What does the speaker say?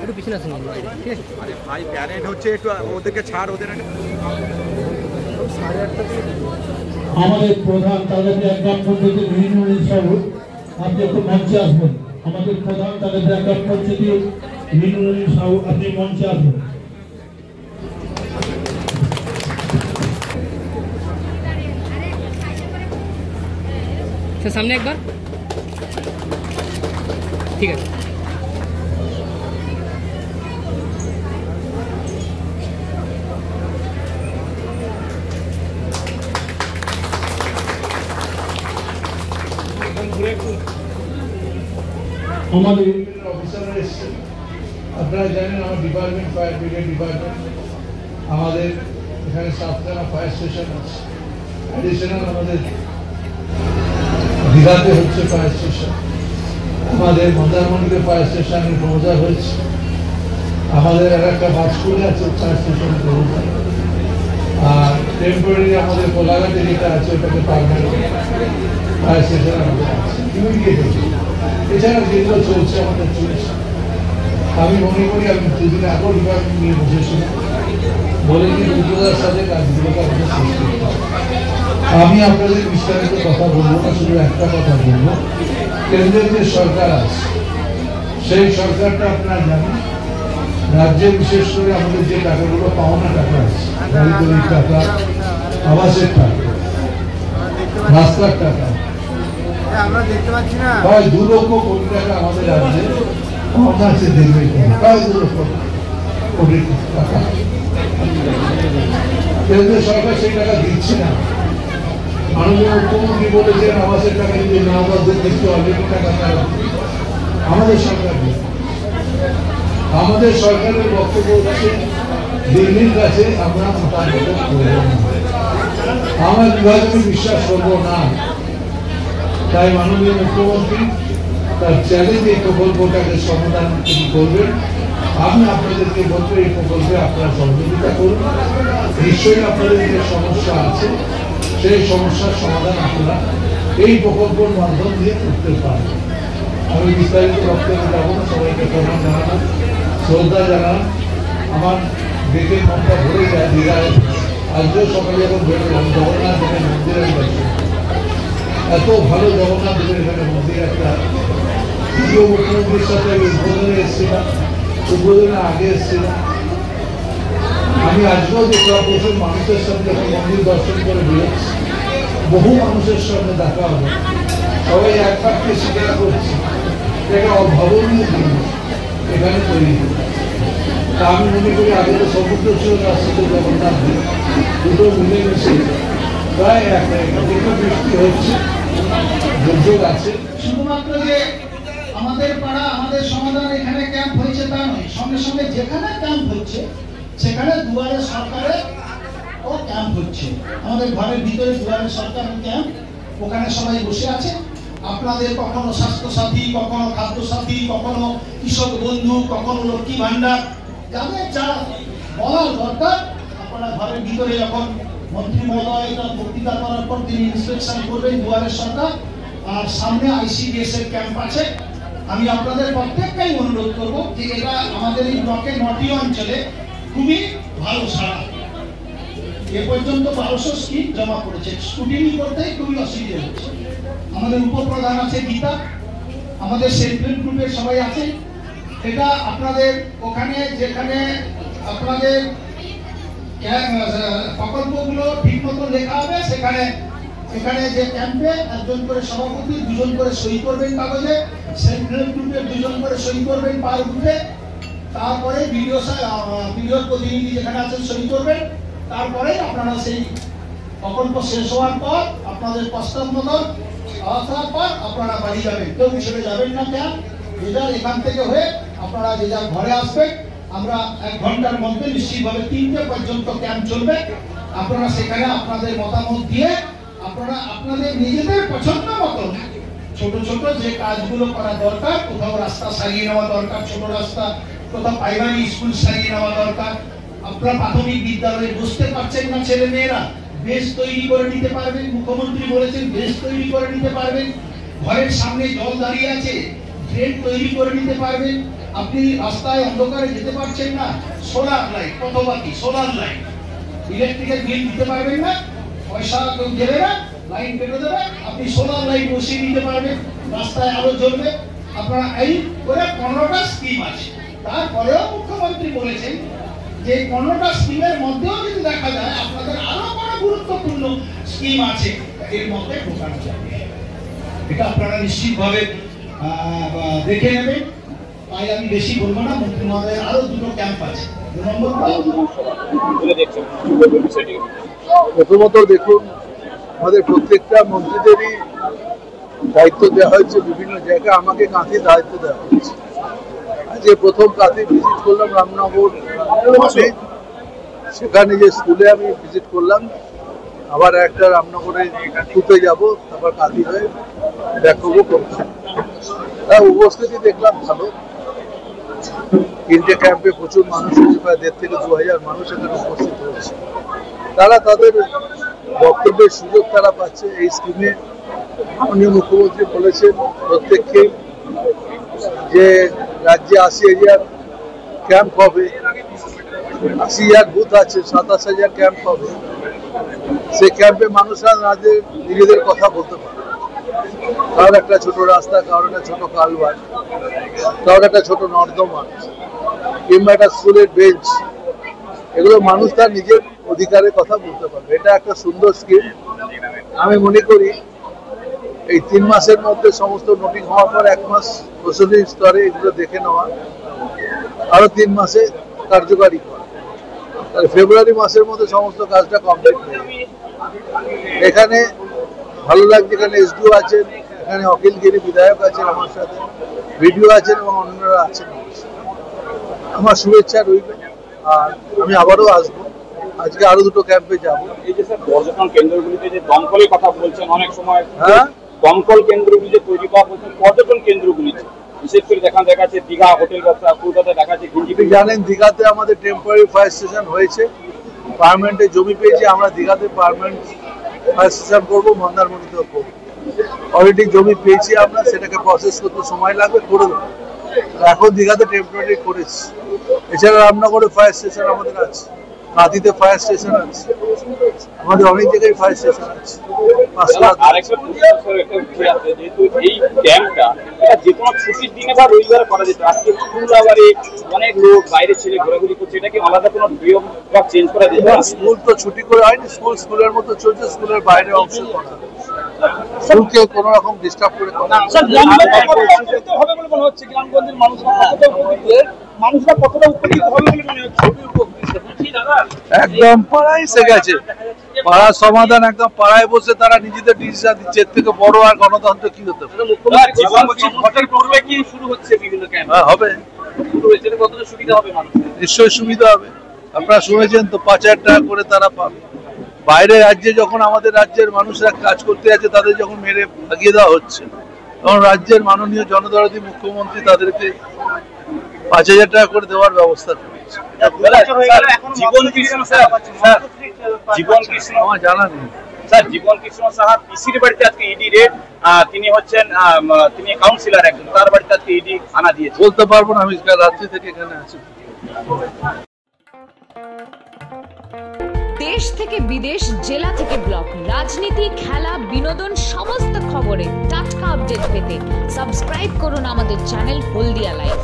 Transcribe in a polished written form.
একটু পিছনে আসুন, ঠিক আছে? আরে ভাই প্যারেড হচ্ছে, একটু ওদেরকে ছাড়, ওদের আমাদের প্রধান তাদেরকে একদম পদ্ধতি রিনুয়াল সাহেব আপনি একটু মঞ্চে আসবেন। আমাদের প্রধান তাদেরকে একদম পদ্ধতি রিনুয়াল সাহেব আপনি মঞ্চে আসবেন। সামনে একবার, ঠিক আছে? আমাদের অফিসাররা এসেছেন, আপনারা জানেন আমার ডিপার্টমেন্ট ফায়ার ব্রিগেড ডিপার্টমেন্ট, আমাদের এখানে 7খানা ফায়ার স্টেশন আছে। অ্যাডিশনাল আমাদের দীঘাতে হচ্ছে ফায়ার স্টেশন, আমাদের মন্দারমণিতে ফায়ার স্টেশনে প্রমোটার হয়েছে, আমাদের একটা বাজপুরে আছে ফায়ার স্টেশনে প্রমোটার, আর টেম্পোরারি আমাদের কোলাঘাটে যেটা আছে ওটাকে পারমানেন্ট ফায়ার স্টেশন আমাদের আছে। এছাড়া যেগুলো চলছে আমাদের চলছে। আমি মনে করি আমি দুদিন আগেও ডিপার্টমেন্ট নিয়ে বসেছিলাম, বলে কি দ্রুততার সাথে কাজগুলোকে আমাদের শেষ করতে হবে। আমি আপনাদের বিস্তারিত কথা বলবো না, শুধু একটা কথা বলবো, কেন্দ্রের যে সরকার আছে সেই সরকারটা আপনারা জানেন, রাজ্যে বিশেষ করে আমাদের যে টাকাগুলো পাওনা টাকা আছে, দরিদ্রের টাকা, আবাসের টাকা, রাস্তার টাকা, আমরা দেখতে পাচ্ছি না, প্রায় 2 লক্ষ কোটি টাকা আমাদের রাজ্যে কমার্সে দেবে, প্রায় 2 লক্ষ কোটি টাকা কেন্দ্র সরকার সেই টাকা দিচ্ছে না। মাননীয় মুখ্যমন্ত্রী বলেছেন আবাসের টাকা যদি না দেওয়া দেখতে অলরেডি টাকা তারা আমাদের সরকার দিচ্ছে। আমাদের সরকারের বক্তব্য হচ্ছে দিল্লির কাছে আমরা মোটামুটি করব না, আমার বিভাগে বিশ্বাস করব না। তাই মাননীয় মুখ্যমন্ত্রী তার চ্যালেঞ্জ এই প্রকল্পটাকে সমাধান তিনি করবেন। আমি আপনাদেরকে বলবো এই প্রকল্পে আপনারা সহযোগিতা করুন। নিশ্চয়ই আপনাদের যে সমস্যা আছে সেই সমস্যার সমাধান আপনারা এই প্রকল্পের মাধ্যম দিয়ে করতে পারবেন। আমি বিস্তারিত বক্তব্য যাব না, সবাইকে প্রণাম জানালাম, শ্রদ্ধা জানালাম। আমার দেখে মনটা ভরে যায় দীঘায়। আজকেও সকালে যখন বেরোলাম জগন্নাথ দেবের মন্দিরের কাছে, এত ভালো জগন্নাথ দেবের এখানে মন্দির একটা, দ্বিতীয় মুখ্যমন্ত্রীর সাথে আমি উদ্বোধনে এসেছিলাম, উদ্বোধনের আগে এসেছিলাম। আমি আজকেও দেখলাম প্রচুর মানুষের সঙ্গে যখন মন্দির দর্শন করে বেরোচ্ছি, বহু মানুষের সঙ্গে দেখা হবে, সবাই এক পাককে স্বীকার করছে এটা অভাবনীয় জিনিস এখানে তৈরি হবে। তা আমি মনে করি আগে তো সমুদ্র ছিল, তার সাথে জগন্নাথ দেব দুটো মিলে মিশে প্রায় এক দেখে বৃষ্টি হচ্ছে, দুর্যোগ আছে। শুধুমাত্র যে আমাদের পাড়া আমাদের সমাধান এখানে ক্যাম্প হয়েছে তা নয়, সঙ্গে সঙ্গে যেখানে ক্যাম্প হচ্ছে সেখানে দুয়ারে সরকারের ও ক্যাম্প হচ্ছে। আমাদের ঘরের ভিতরে দুয়ারে সরকারের ক্যাম্প, ওখানে সবাই বসে আছে। আপনাদের কখনো স্বাস্থ্যসাথী, কখনো খাদ্য সাথী, কখনো কৃষক বন্ধু, কখনো লক্ষ্মী ভান্ডার, যাদের যা বলার দরকার আপনারা ঘরের ভিতরে যখন মন্ত্রী মহোদয় বক্তৃতা করার পর তিনি ইন্সপেকশন করবেন দুয়ারের সরকার, আর সামনে ICDS এর ক্যাম্প আছে। আমি আপনাদের প্রত্যেককেই অনুরোধ করব যে এটা আমাদের এই ব্লকে 9টি অঞ্চলে খুবই ভালো সাড়া। এ পর্যন্ত 1200 স্কিম জমা করেছে, স্কুটিনি করতেই খুবই অসুবিধা হচ্ছে। আমাদের উপপ্রধান আছে গীতা, আমাদের সেলফ হেল্প গ্রুপের সবাই আছে। এটা আপনাদের ওখানে যেখানে আপনাদের প্রকল্পগুলো ঠিক মতো লেখা হবে, সেখানে এখানে যে ক্যাম্পে একজন করে সভাপতি, 2জন করে সই করবেন কাগজে, সেলফ হেল্প গ্রুপের 2জন করে সই করবেন পার গ্রুপে। তারপরে ভিডিও প্রতিনিধি যেখানে আছেন সই করবেন। তারপরে আপনারা সেই প্রকল্প শেষ হওয়ার পর আপনাদের প্রস্তাব মতো আসার পর আপনারা বাড়ি যাবেন, কেউ হিসেবে যাবেন না ক্যাম্প। যে যার এখান থেকে হয়ে আপনারা যে যার ঘরে আসবেন। আমরা 1 ঘন্টার মধ্যে নিশ্চিতভাবে 3টে পর্যন্ত ক্যাম্প চলবে। আপনারা সেখানে আপনাদের মতামত দিয়ে আপনারা আপনাদের নিজেদের পছন্দ মতো ছোট ছোট যে কাজগুলো করা দরকার, কোথাও রাস্তা সারিয়ে নেওয়া দরকার, ছোট রাস্তা, কোথাও প্রাইমারি স্কুল সারিয়ে নেওয়া দরকার, আপনারা প্রাথমিক বিদ্যালয়ে বসতে পারছেন না ছেলে মেয়েরা, বেশ তৈরি করে নিতে পারবেন। মুখ্যমন্ত্রী বলেছেন বেশ তৈরি করে নিতে পারবেন। ঘরের সামনে জল দাঁড়িয়ে আছে, ট্রেন তৈরি করে নিতে পারবেন। আপনি রাস্তায় অন্ধকারে যেতে পারছেন না, সোলার লাইট, পথবাতি সোলার লাইট, ইলেকট্রিকের বিল দিতে পারবেন না, পয়সা কেউ দেবে না, লাইন কেটে দেবে, আপনি সোলার লাইট বসিয়ে নিতে পারবেন, রাস্তায় আলো জ্বলবে। আপনারা এই করে 15টা স্কিম আছে। তারপরেও মুখ্যমন্ত্রী বলেছেন যে 15টা স্কিমের মধ্যেও যদি দেখা যায় আপনাদের আরো বড় গুরুত্বপূর্ণ স্কিম আছে, এর মধ্যে ঢোকানো যাবে। এটা আপনারা নিশ্চিতভাবে দেখে নেবেন। তাই আমি বেশি বলবো না। মন্ত্রী মহোদয়ের আরো 2টো ক্যাম্প আছে। 2 নম্বর প্রথমত দেখুন, আমাদের প্রত্যেকটা মন্ত্রীদেরই দায়িত্ব দেওয়া হয়েছে বিভিন্ন জায়গায়, আমাকে কাঁথি দায়িত্ব দেওয়া হয়েছে। আজকে প্রথম কাঁথি ভিজিট করলাম রামনগর, সেখানে যে স্কুলে আমি ভিজিট করলাম, আবার একটা রামনগরে টুতে যাব, তারপর কাঁথি হয়ে ব্যাক করবো কলকাতা। তার উপস্থিতি দেখলাম ভালো। 3টে ক্যাম্পে প্রচুর মানুষ হয়েছে, প্রায় 1,500 থেকে 2,000 মানুষ এখানে উপস্থিত হয়েছে। তারা তাদের বক্তব্যের সুযোগ তারা পাচ্ছে। এই স্কিমে মাননীয় মুখ্যমন্ত্রী বলেছেন প্রত্যেককে যে রাজ্যে 80,000 ক্যাম্প হবে, 80,000 বুথ আছে, 27,000 ক্যাম্প হবে। সেই ক্যাম্পে মানুষরা নিজেদের কথা বলতে পারে। কারোর একটা ছোট রাস্তা, কারোর একটা ছোট কালভার্ট, কারোর একটা ছোট নর্দমা, কিংবা একটা স্কুলের বেঞ্চ, এগুলো মানুষ তার নিজের অধিকারের কথা বলতে পারবে। এটা একটা সুন্দর স্কিম। আমি মনে করি এই 3 মাসের মধ্যে সমস্ত নোটিং হওয়ার পর 1 মাস প্রশাসনিক স্তরে এগুলো দেখে নেওয়া, আরো 3 মাসে কার্যকারী করা, তাহলে ফেব্রুয়ারি মাসের মধ্যে সমস্ত কাজটা কমপ্লিট হয়ে যাবে। এখানে ভালো লাগছে, এখানে এসডিও আছেন, এখানে অখিলগিরি বিধায়ক আছেন আমার সাথে, ভিডিও আছেন এবং অন্যরা আছেন। আমার শুভেচ্ছা রইল। আর আমি আবারও আসবো, আজকে আরো 2টো ক্যাম্পে যাব। এই যে স্যার পর্যটন কেন্দ্রগুলিতে যে দমকলের কথা বলছেন, অনেক সময় হ্যাঁ, দমকল কেন্দ্রগুলি যে তৈরি করা বলছেন, পর্যটন কেন্দ্রগুলিতে বিশেষ করে দেখা যাচ্ছে দীঘা হোটেল ব্যবসা, কলকাতায় দেখা যাচ্ছে আপনি জানেন দীঘাতে আমাদের টেম্পোরারি ফায়ার স্টেশন হয়েছে, পার্মানেন্টে জমি পেয়েছি আমরা, দীঘাতে পার্মানেন্ট ফায়ার স্টেশন করবো, মন্দারমণিতেও করবো। অলরেডি জমি পেয়েছি আমরা, সেটাকে প্রসেস করতে সময় লাগবে, করে দেবো। এখন দীঘাতে টেম্পোরারি করেছি। এছাড়া রামনগরে ফায়ার স্টেশন আমাদের আছে, কাঁথিতে ফায়ার স্টেশন আছে, আমাদের অনেক জায়গায় ফায়ার স্টেশন আছে। আরেকটা উঠে আছে, যেহেতু এই ক্যাম্পটা এটা যে কোনো ছুটির দিনে বা রবিবারে করা যেত, আজকে স্কুল আবারে অনেক লোক বাইরে ছেলে ঘোরাঘুরি করছে, এটাকে আলাদা কোনো নিয়ম বা চেঞ্জ করা যেত? স্কুল তো ছুটি করে হয়নি, স্কুল স্কুলের মতো চলছে, স্কুলের বাইরে অংশ করা, স্কুলকে কোনো রকম ডিস্টার্ব করে করা। হবে বলে মনে হচ্ছে গ্রামগঞ্জের মানুষরা কতটা উপকৃত হবে বলে মনে হচ্ছে? একদম পাড়ায় এসে গেছে, পাড়ার সমাধান একদম পাড়ায় বসে তারা নিজেদের ডিসিশন দিচ্ছে। এর থেকে বড় আর গণতন্ত্র কি হতে পারে? ভোটের পূর্বে কি শুরু হচ্ছে বিভিন্ন ক্যাম্প? হ্যাঁ, হবে, কতটা সুবিধা হবে মানুষের? নিশ্চয়ই সুবিধা হবে। আপনারা শুনেছেন তো 5,000 টাকা করে তারা পাবে। বাইরের রাজ্যে যখন আমাদের রাজ্যের মানুষরা কাজ করতে আছে, তাদের যখন মেরে ভাগিয়ে দেওয়া হচ্ছে, তখন রাজ্যের মাননীয় জনদরদী মুখ্যমন্ত্রী তাদেরকে 5,000 টাকা করে দেওয়ার ব্যবস্থা করেছে। জীবন কৃষ্ণ আমার জানা নেই স্যার, জীবন কৃষ্ণ সাহা পিসির বাড়িতে আজকে ইডি রেড, তিনি হচ্ছেন তিনি কাউন্সিলর একজন, তার বাড়িতে আজকে ইডি আনা দিয়েছে। বলতে পারবো না, আমি কাল রাত্রি থেকে এখানে আছি। দেশ থেকে বিদেশ, জেলা থেকে ব্লক, রাজনীতি, খেলা, বিনোদন সমস্ত খবরে টাটকা আপডেট পেতে সাবস্ক্রাইব করুন আমাদের চ্যানেল হলদিয়া লাইভ।